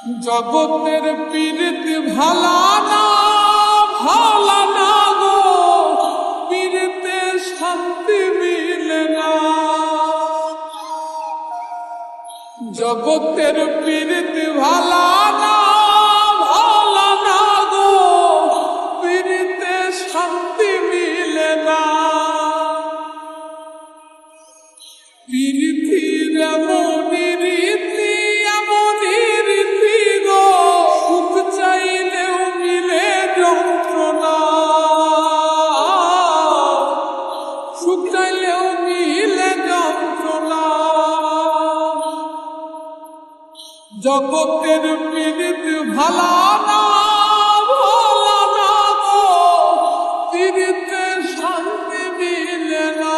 জগতের পীড়িত ভালা না গো, পীড়িতে শান্তি মিলে না। জগতের পীড়িত ভালা না গো, পীড়িতে শান্তি মিলে না। পীড়িতির এমনই রীতি এমনই রীতি গো, সুখ চাইলেও মিলে যন্ত্রণা, সুখ চাইলেও মিলে যন্ত্রণা। জগতের পীড়িত ভালা না গো, পীড়িতে শান্তি মিলে না।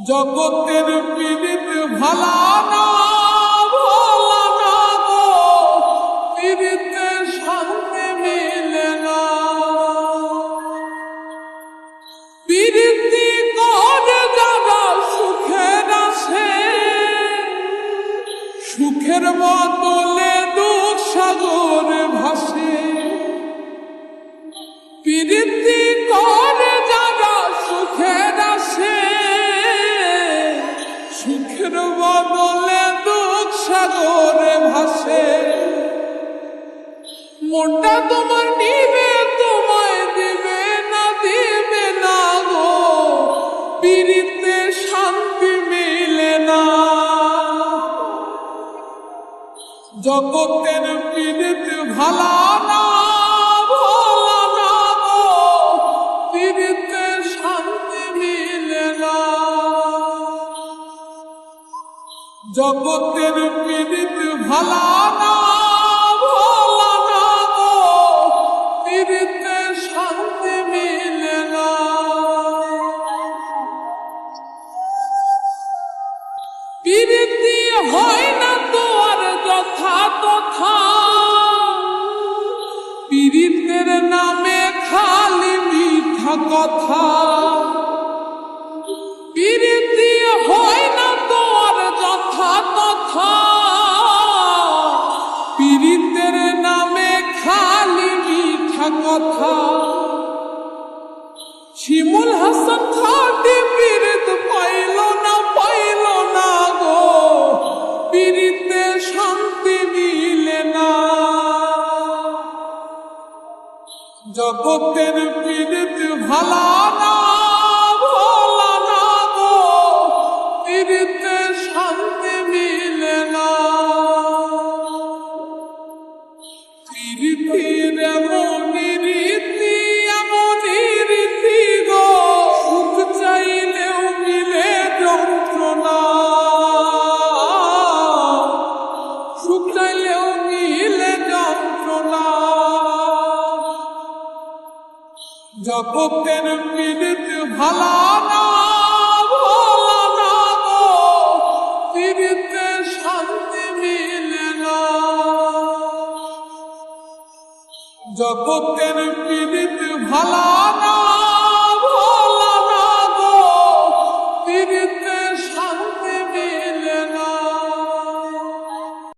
জগতের পীড়িত ভালা না গো, পীড়িতে শান্তি মিলে না। পীড়িতি করে যারা সুখের আসে, সুখের বদলে দুঃখ সাগরে ভাসে। পীড়িতি করে যারা সুখের আসে, সুখের বদলে দুঃখ সাগরে ভাসে। মনটা তোমার নিবে তোমায় দিবে না গো, পীড়িতে শান্তি মিলে না। জগতের পীড়িত ভালা না গো, পীড়িতে শান্তি মিলে না। জগতের পীড়িত ভালা না গো, পীড়িতে শান্তি মিলে না। পীড়িতি হয় না তো আর যথা তথা, পীড়িতের নামে খালি মিঠা কথা। পীড়িতি হয় না তো আর যথা তথা, পীড়িতের নামে খালি মিঠা কথা। শিমুল হাসান খাটি পীড়িত পাইল না গো, পীড়িতে শান্তি মিলে না। জগতের পীড়িত ভালা না গো, পীড়িতে শান্তি মিলে না। পীড়িতির এমনই রীতি এমনই রীতি গো, সুখ চাইলেও মিলে যন্ত্রণা, সুখ চাইলেও মিলে যন্ত্রণা। জগতের পীড়িত ভালা না গো, পীড়িতে শান্তি মিলে না। জগতের পীড়িত ভালা না